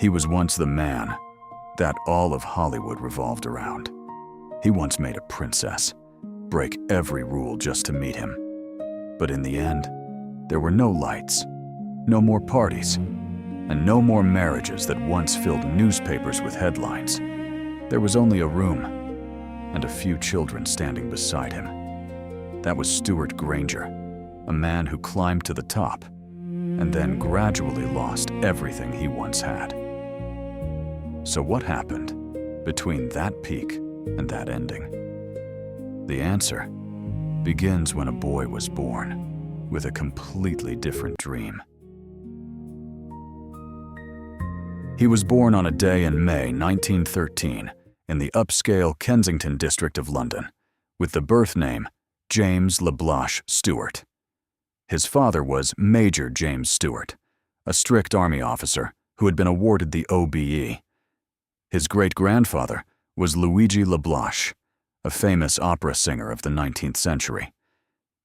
He was once the man that all of Hollywood revolved around. He once made a princess break every rule just to meet him. But in the end, there were no lights, no more parties, and no more marriages that once filled newspapers with headlines. There was only a room and a few children standing beside him. That was Stewart Granger, a man who climbed to the top and then gradually lost everything he once had. So what happened between that peak and that ending? The answer begins when a boy was born with a completely different dream. He was born on a day in May 1913 in the upscale Kensington district of London, with the birth name James LeBlanc Stewart. His father was Major James Stewart, a strict army officer who had been awarded the OBE. His great-grandfather was Luigi LeBlanc, a famous opera singer of the 19th century.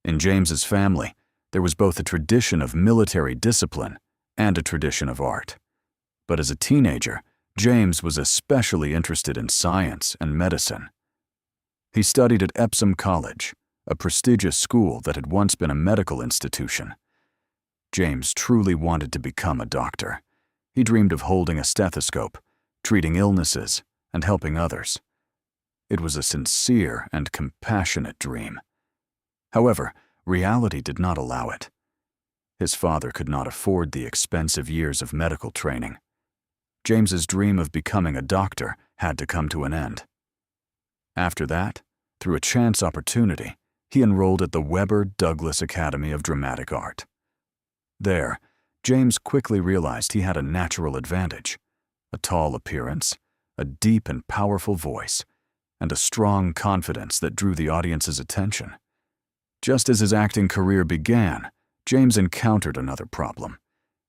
In James's family, there was both a tradition of military discipline and a tradition of art. But as a teenager, James was especially interested in science and medicine. He studied at Epsom College, a prestigious school that had once been a medical institution. James truly wanted to become a doctor. He dreamed of holding a stethoscope, treating illnesses, and helping others. It was a sincere and compassionate dream. However, reality did not allow it. His father could not afford the expensive years of medical training. James's dream of becoming a doctor had to come to an end. After that, through a chance opportunity, he enrolled at the Webber Douglas Academy of Dramatic Art. There, James quickly realized he had a natural advantage: a tall appearance, a deep and powerful voice, and a strong confidence that drew the audience's attention. Just as his acting career began, James encountered another problem.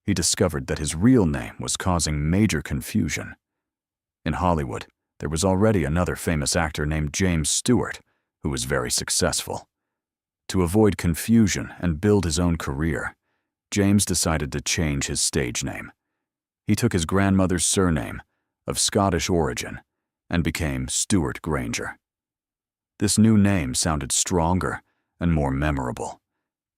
He discovered that his real name was causing major confusion. In Hollywood, there was already another famous actor named James Stewart, who was very successful. To avoid confusion and build his own career, James decided to change his stage name. He took his grandmother's surname, of Scottish origin, and became Stewart Granger. This new name sounded stronger and more memorable.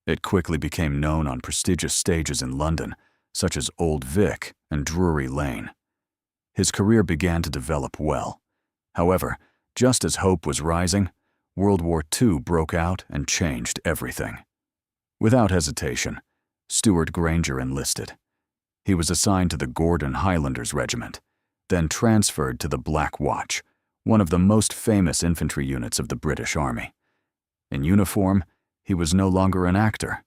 It quickly became known on prestigious stages in London, such as Old Vic and Drury Lane. His career began to develop well. However, just as hope was rising, World War II broke out and changed everything. Without hesitation, Stewart Granger enlisted. He was assigned to the Gordon Highlanders Regiment, then transferred to the Black Watch, one of the most famous infantry units of the British Army. In uniform, he was no longer an actor.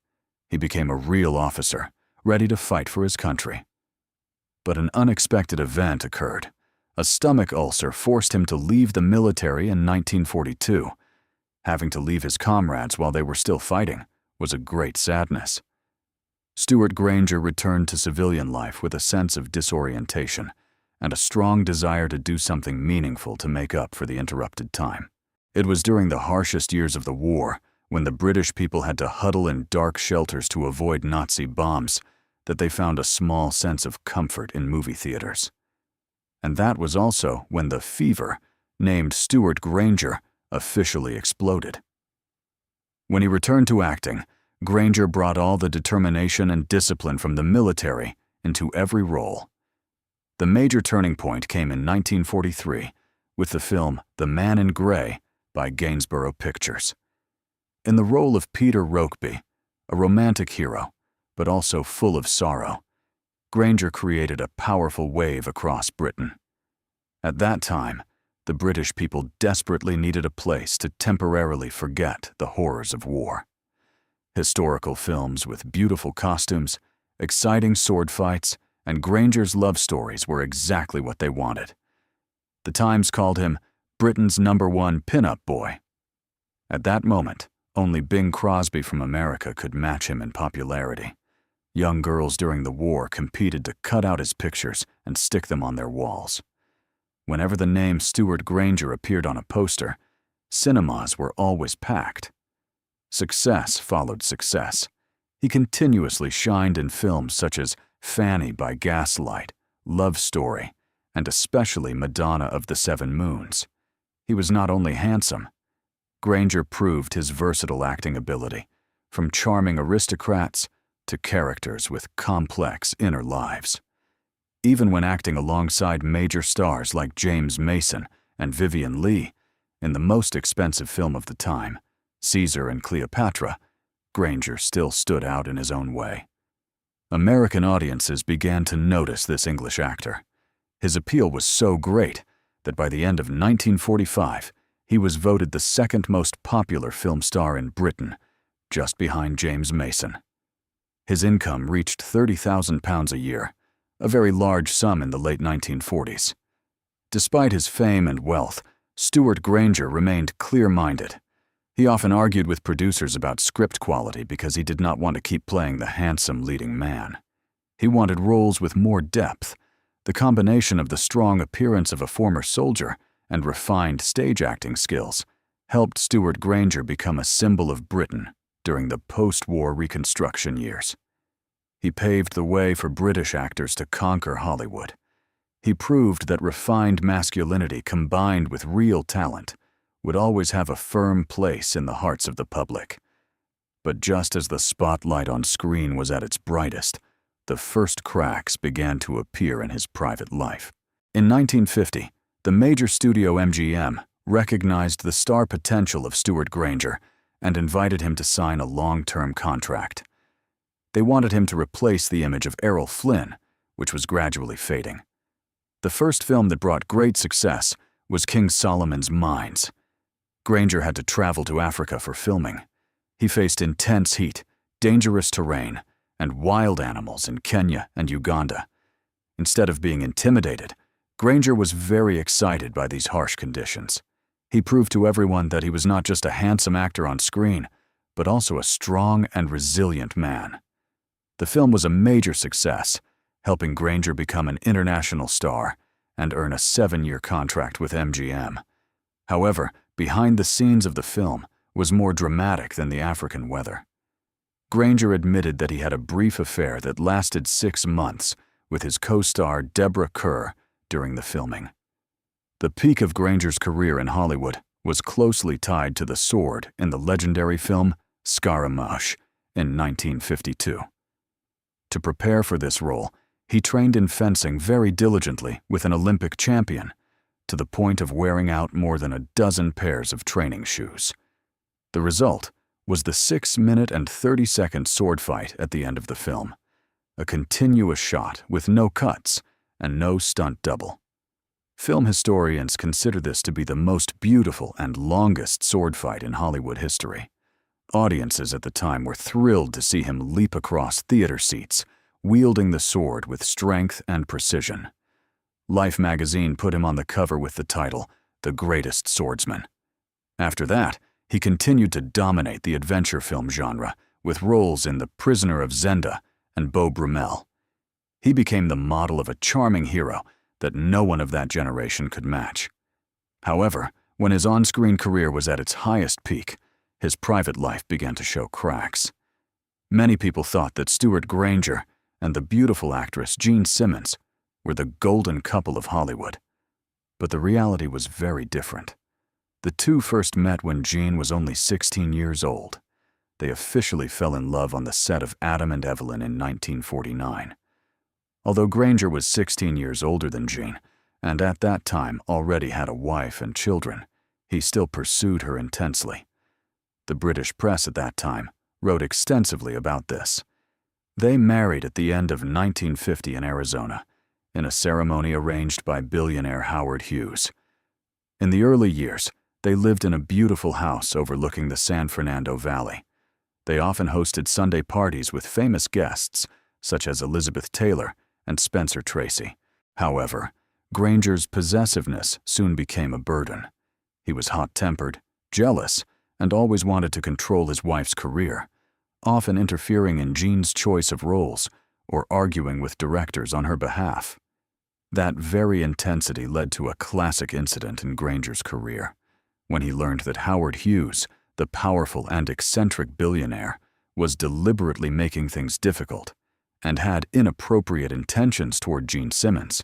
He became a real officer, ready to fight for his country. But an unexpected event occurred. A stomach ulcer forced him to leave the military in 1942. Having to leave his comrades while they were still fighting was a great sadness. Stewart Granger returned to civilian life with a sense of disorientation and a strong desire to do something meaningful to make up for the interrupted time. It was during the harshest years of the war, when the British people had to huddle in dark shelters to avoid Nazi bombs, that they found a small sense of comfort in movie theaters. And that was also when the fever, named Stewart Granger, officially exploded. When he returned to acting, Granger brought all the determination and discipline from the military into every role. The major turning point came in 1943 with the film The Man in Grey by Gainsborough Pictures. In the role of Peter Rokeby, a romantic hero, but also full of sorrow, Granger created a powerful wave across Britain. At that time, the British people desperately needed a place to temporarily forget the horrors of war. Historical films with beautiful costumes, exciting sword fights, and Granger's love stories were exactly what they wanted. The Times called him Britain's #1 pin-up boy. At that moment, only Bing Crosby from America could match him in popularity. Young girls during the war competed to cut out his pictures and stick them on their walls. Whenever the name Stewart Granger appeared on a poster, cinemas were always packed. Success followed success. He continuously shined in films such as Fanny by Gaslight, love story, and especially Madonna of the Seven Moons. He was not only handsome. Granger proved his versatile acting ability, from charming aristocrats to characters with complex inner lives. Even when acting alongside major stars like James Mason and Vivien Leigh in the most expensive film of the time, Caesar and Cleopatra, Granger still stood out in his own way. American audiences began to notice this English actor. His appeal was so great that by the end of 1945, he was voted the second most popular film star in Britain, just behind James Mason. His income reached £30,000 a year, a very large sum in the late 1940s. Despite his fame and wealth, Stewart Granger remained clear-minded. He often argued with producers about script quality because he did not want to keep playing the handsome leading man. He wanted roles with more depth. The combination of the strong appearance of a former soldier and refined stage acting skills helped Stewart Granger become a symbol of Britain during the post-war Reconstruction years. He paved the way for British actors to conquer Hollywood. He proved that refined masculinity combined with real talent would always have a firm place in the hearts of the public. But just as the spotlight on screen was at its brightest, the first cracks began to appear in his private life. In 1950, the major studio MGM recognized the star potential of Stewart Granger and invited him to sign a long-term contract. They wanted him to replace the image of Errol Flynn, which was gradually fading. The first film that brought great success was King Solomon's Mines. Granger had to travel to Africa for filming. He faced intense heat, dangerous terrain, and wild animals in Kenya and Uganda. Instead of being intimidated, Granger was very excited by these harsh conditions. He proved to everyone that he was not just a handsome actor on screen, but also a strong and resilient man. The film was a major success, helping Granger become an international star and earn a 7-year contract with MGM. However, behind the scenes of the film was more dramatic than the African weather. Granger admitted that he had a brief affair that lasted 6 months with his co-star Deborah Kerr during the filming. The peak of Granger's career in Hollywood was closely tied to the sword in the legendary film Scaramouche in 1952. To prepare for this role, he trained in fencing very diligently with an Olympic champion, to the point of wearing out more than a dozen pairs of training shoes. The result was the 6-minute and 30-second sword fight at the end of the film, a continuous shot with no cuts and no stunt double. Film historians consider this to be the most beautiful and longest sword fight in Hollywood history. Audiences at the time were thrilled to see him leap across theater seats, wielding the sword with strength and precision. Life magazine put him on the cover with the title, The Greatest Swordsman. After that, he continued to dominate the adventure film genre with roles in The Prisoner of Zenda and Beau Brummel. He became the model of a charming hero that no one of that generation could match. However, when his on-screen career was at its highest peak, his private life began to show cracks. Many people thought that Stewart Granger and the beautiful actress Jean Simmons were the golden couple of Hollywood. But the reality was very different. The two first met when Jean was only 16 years old. They officially fell in love on the set of Adam and Evelyn in 1949. Although Granger was 16 years older than Jean, and at that time already had a wife and children, he still pursued her intensely. The British press at that time wrote extensively about this. They married at the end of 1950 in Arizona, in a ceremony arranged by billionaire Howard Hughes. In the early years, they lived in a beautiful house overlooking the San Fernando Valley. They often hosted Sunday parties with famous guests, such as Elizabeth Taylor and Spencer Tracy. However, Granger's possessiveness soon became a burden. He was hot-tempered, jealous, and always wanted to control his wife's career, often interfering in Jean's choice of roles or arguing with directors on her behalf. That very intensity led to a classic incident in Granger's career, when he learned that Howard Hughes, the powerful and eccentric billionaire, was deliberately making things difficult and had inappropriate intentions toward Gene Simmons,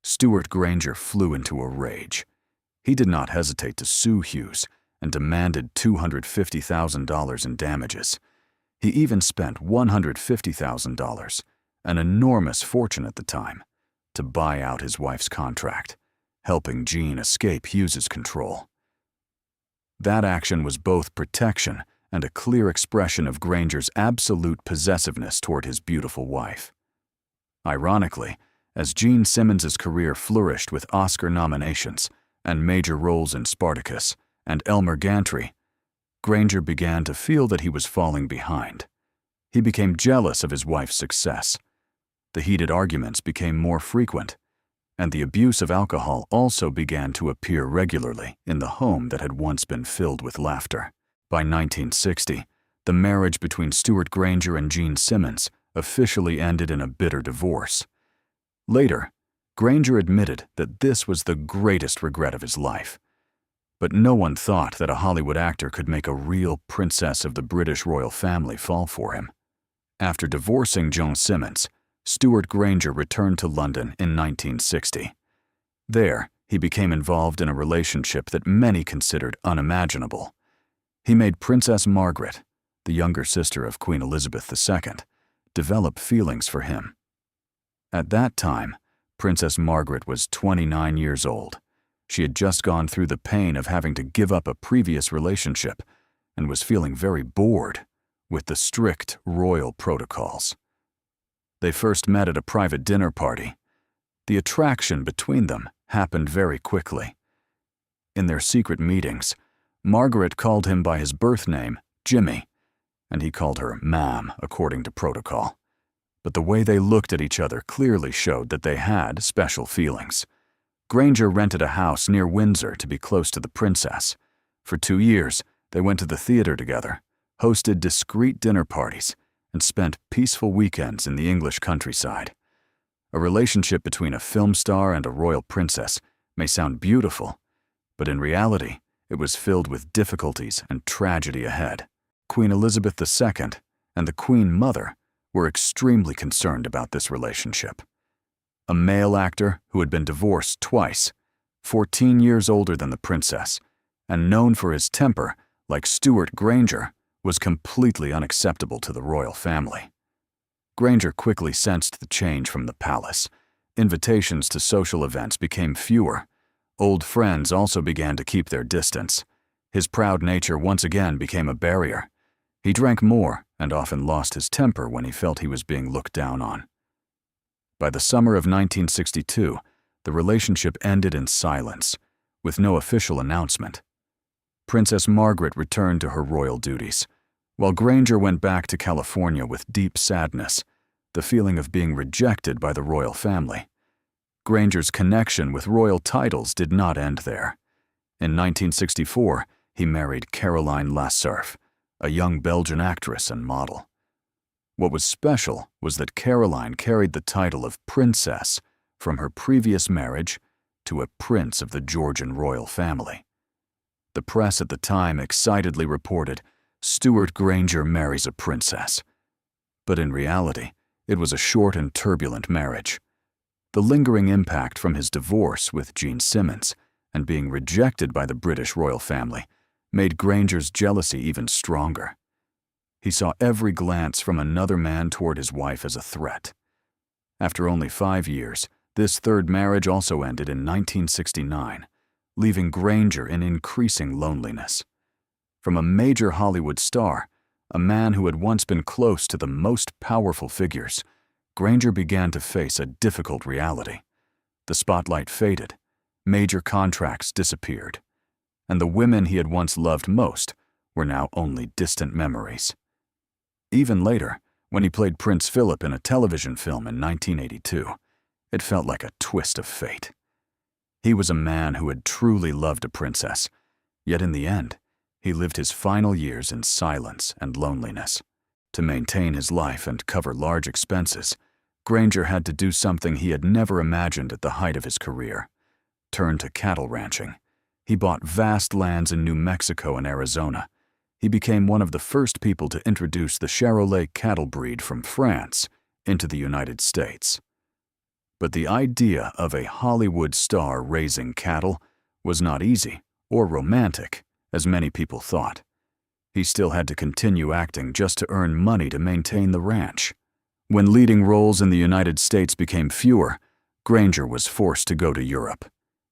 Stewart Granger flew into a rage. He did not hesitate to sue Hughes and demanded $250,000 in damages. He even spent $150,000, an enormous fortune at the time, to buy out his wife's contract, helping Gene escape Hughes's control. That action was both protection and a clear expression of Granger's absolute possessiveness toward his beautiful wife. Ironically, as Gene Simmons's career flourished with Oscar nominations and major roles in Spartacus and Elmer Gantry, Granger began to feel that he was falling behind. He became jealous of his wife's success. The heated arguments became more frequent, and the abuse of alcohol also began to appear regularly in the home that had once been filled with laughter. By 1960, the marriage between Stewart Granger and Gene Simmons officially ended in a bitter divorce. Later, Granger admitted that this was the greatest regret of his life. But no one thought that a Hollywood actor could make a real princess of the British royal family fall for him. After divorcing Joan Simmons, Stewart Granger returned to London in 1960. There, he became involved in a relationship that many considered unimaginable. He made Princess Margaret, the younger sister of Queen Elizabeth II, develop feelings for him. At that time, Princess Margaret was 29 years old. She had just gone through the pain of having to give up a previous relationship and was feeling very bored with the strict royal protocols. They first met at a private dinner party. The attraction between them happened very quickly. In their secret meetings, Margaret called him by his birth name, Jimmy, and he called her Ma'am according to protocol. But the way they looked at each other clearly showed that they had special feelings. Granger rented a house near Windsor to be close to the princess. For 2 years, they went to the theater together, hosted discreet dinner parties, and spent peaceful weekends in the English countryside. A relationship between a film star and a royal princess may sound beautiful, but in reality, it was filled with difficulties and tragedy ahead. Queen Elizabeth II and the Queen Mother were extremely concerned about this relationship. A male actor who had been divorced twice, 14 years older than the princess, and known for his temper, like Stewart Granger, was completely unacceptable to the royal family. Granger quickly sensed the change from the palace. Invitations to social events became fewer. Old friends also began to keep their distance. His proud nature once again became a barrier. He drank more and often lost his temper when he felt he was being looked down on. By the summer of 1962, the relationship ended in silence, with no official announcement. Princess Margaret returned to her royal duties, while Granger went back to California with deep sadness, the feeling of being rejected by the royal family. Granger's connection with royal titles did not end there. In 1964, he married Caroline Lasserf, a young Belgian actress and model. What was special was that Caroline carried the title of princess from her previous marriage to a prince of the Georgian royal family. The press at the time excitedly reported, "Stewart Granger marries a princess." But in reality, it was a short and turbulent marriage. The lingering impact from his divorce with Gene Simmons and being rejected by the British royal family made Granger's jealousy even stronger. He saw every glance from another man toward his wife as a threat. After only 5 years, this third marriage also ended in 1969, leaving Granger in increasing loneliness. From a major Hollywood star, a man who had once been close to the most powerful figures, Granger began to face a difficult reality. The spotlight faded, major contracts disappeared, and the women he had once loved most were now only distant memories. Even later, when he played Prince Philip in a television film in 1982, it felt like a twist of fate. He was a man who had truly loved a princess, yet in the end, he lived his final years in silence and loneliness. To maintain his life and cover large expenses, Granger had to do something he had never imagined at the height of his career: turn to cattle ranching. He bought vast lands in New Mexico and Arizona. He became one of the first people to introduce the Charolais cattle breed from France into the United States. But the idea of a Hollywood star raising cattle was not easy or romantic, as many people thought. He still had to continue acting just to earn money to maintain the ranch. When leading roles in the United States became fewer, Granger was forced to go to Europe.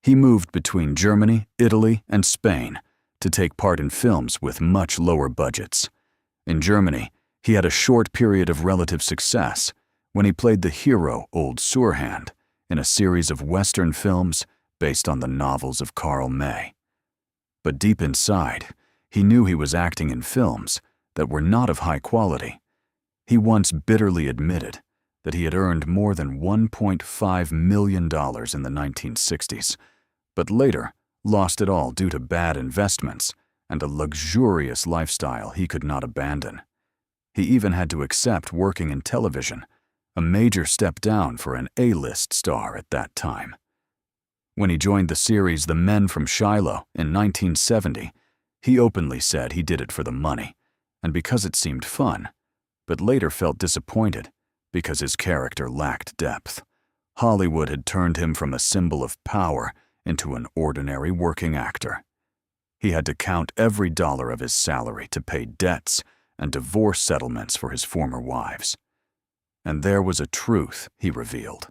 He moved between Germany, Italy, and Spain to take part in films with much lower budgets. In Germany, he had a short period of relative success when he played the hero Old Surhand in a series of Western films based on the novels of Karl May. But deep inside, he knew he was acting in films that were not of high quality. He once bitterly admitted that he had earned more than $1.5 million in the 1960s, but later lost it all due to bad investments and a luxurious lifestyle he could not abandon. He even had to accept working in television, a major step down for an A-list star at that time. When he joined the series The Men from Shiloh in 1970, he openly said he did it for the money and because it seemed fun, but later felt disappointed because his character lacked depth. Hollywood had turned him from a symbol of power into an ordinary working actor. He had to count every dollar of his salary to pay debts and divorce settlements for his former wives. And there was a truth he revealed.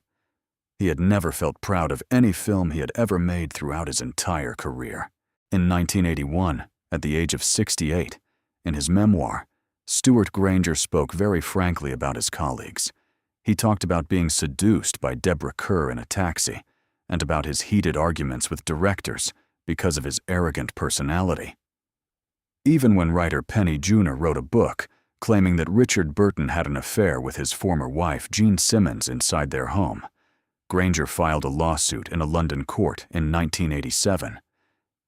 He had never felt proud of any film he had ever made throughout his entire career. In 1981, at the age of 68, in his memoir, Stewart Granger spoke very frankly about his colleagues. He talked about being seduced by Deborah Kerr in a taxi and about his heated arguments with directors because of his arrogant personality. Even when writer Penny Junor wrote a book claiming that Richard Burton had an affair with his former wife Jean Simmons inside their home, Granger filed a lawsuit in a London court in 1987.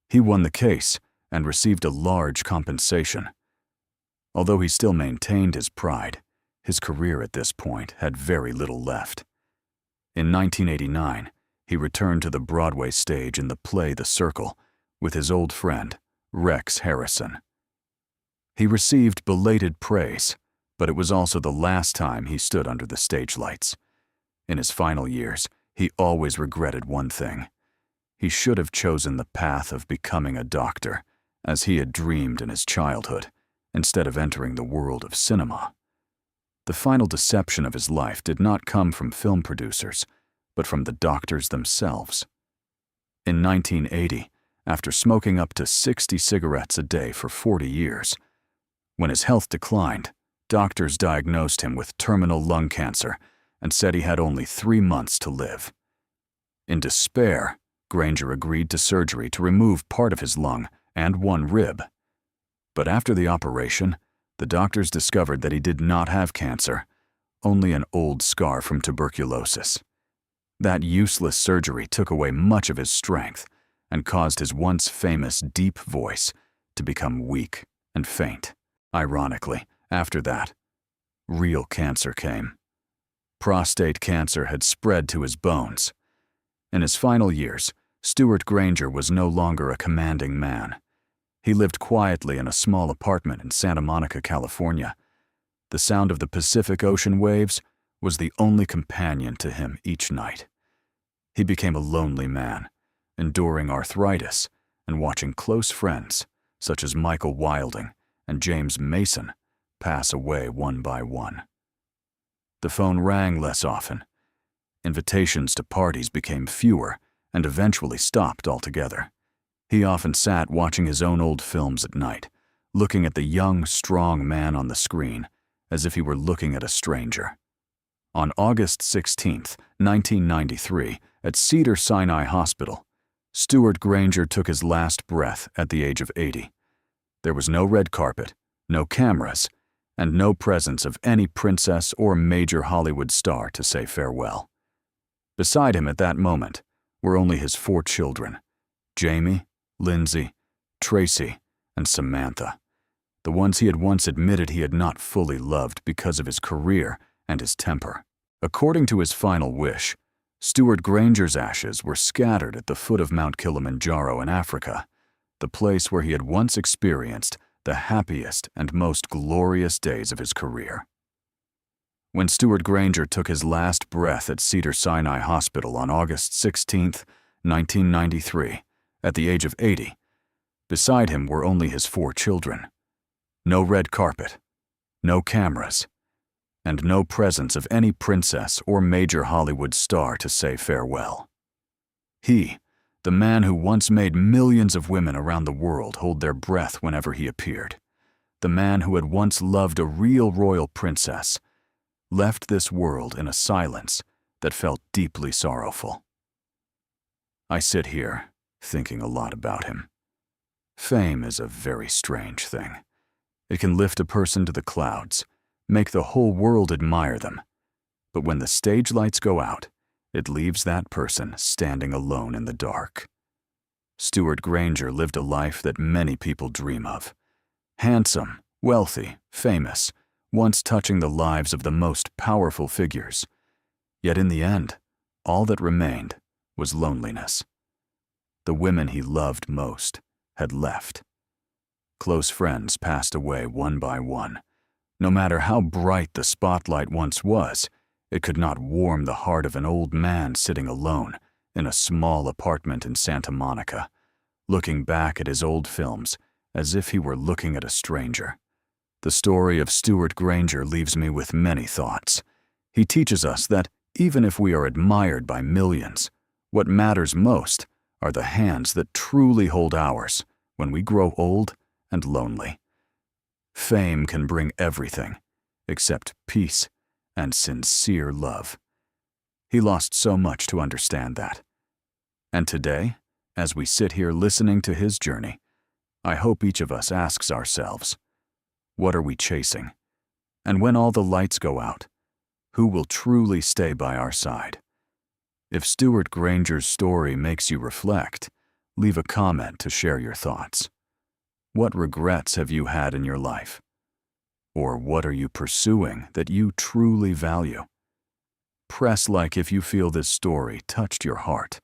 He won the case and received a large compensation. Although he still maintained his pride, his career at this point had very little left. In 1989, he returned to the Broadway stage in the play The Circle with his old friend, Rex Harrison. He received belated praise, but it was also the last time he stood under the stage lights. In his final years, he always regretted one thing. He should have chosen the path of becoming a doctor, as he had dreamed in his childhood, instead of entering the world of cinema. The final deception of his life did not come from film producers, but from the doctors themselves. In 1980, after smoking up to 60 cigarettes a day for 40 years, when his health declined, doctors diagnosed him with terminal lung cancer and said he had only 3 months to live. In despair, Granger agreed to surgery to remove part of his lung and one rib. But after the operation, the doctors discovered that he did not have cancer, only an old scar from tuberculosis. That useless surgery took away much of his strength and caused his once famous deep voice to become weak and faint. Ironically, after that, real cancer came. Prostate cancer had spread to his bones. In his final years, Stewart Granger was no longer a commanding man. He lived quietly in a small apartment in Santa Monica, California. The sound of the Pacific Ocean waves was the only companion to him each night. He became a lonely man, enduring arthritis and watching close friends, such as Michael Wilding and James Mason, pass away one by one. The phone rang less often. Invitations to parties became fewer and eventually stopped altogether. He often sat watching his own old films at night, looking at the young, strong man on the screen as if he were looking at a stranger. On August 16, 1993, at Cedars-Sinai Hospital, Stewart Granger took his last breath at the age of 80. There was no red carpet, no cameras, and no presence of any princess or major Hollywood star to say farewell. Beside him at that moment were only his 4 children, Jamie, Lindsay, Tracy, and Samantha, the ones he had once admitted he had not fully loved because of his career and his temper. According to his final wish, Stewart Granger's ashes were scattered at the foot of Mount Kilimanjaro in Africa, the place where he had once experienced the happiest and most glorious days of his career. When Stewart Granger took his last breath at Cedars-Sinai Hospital on August 16, 1993, at the age of 80, beside him were only his 4 children. No red carpet, no cameras, and no presence of any princess or major Hollywood star to say farewell. He, the man who once made millions of women around the world hold their breath whenever he appeared, the man who had once loved a real royal princess, left this world in a silence that felt deeply sorrowful. I sit here, thinking a lot about him. Fame is a very strange thing. It can lift a person to the clouds, make the whole world admire them. But when the stage lights go out, it leaves that person standing alone in the dark. Stewart Granger lived a life that many people dream of. Handsome, wealthy, famous, once touching the lives of the most powerful figures. Yet in the end, all that remained was loneliness. The women he loved most had left. Close friends passed away one by one. No matter how bright the spotlight once was, it could not warm the heart of an old man sitting alone in a small apartment in Santa Monica, looking back at his old films as if he were looking at a stranger. The story of Stewart Granger leaves me with many thoughts. He teaches us that even if we are admired by millions, what matters most are the hands that truly hold ours when we grow old and lonely. Fame can bring everything except peace and sincere love. He lost so much to understand that. And today, as we sit here listening to his journey, I hope each of us asks ourselves, what are we chasing? And when all the lights go out, who will truly stay by our side? If Stewart Granger's story makes you reflect, leave a comment to share your thoughts. What regrets have you had in your life? Or what are you pursuing that you truly value? Press like if you feel this story touched your heart,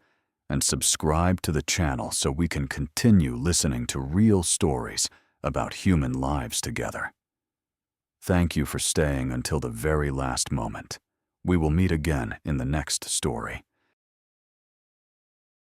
and subscribe to the channel so we can continue listening to real stories about human lives together. Thank you for staying until the very last moment. We will meet again in the next story.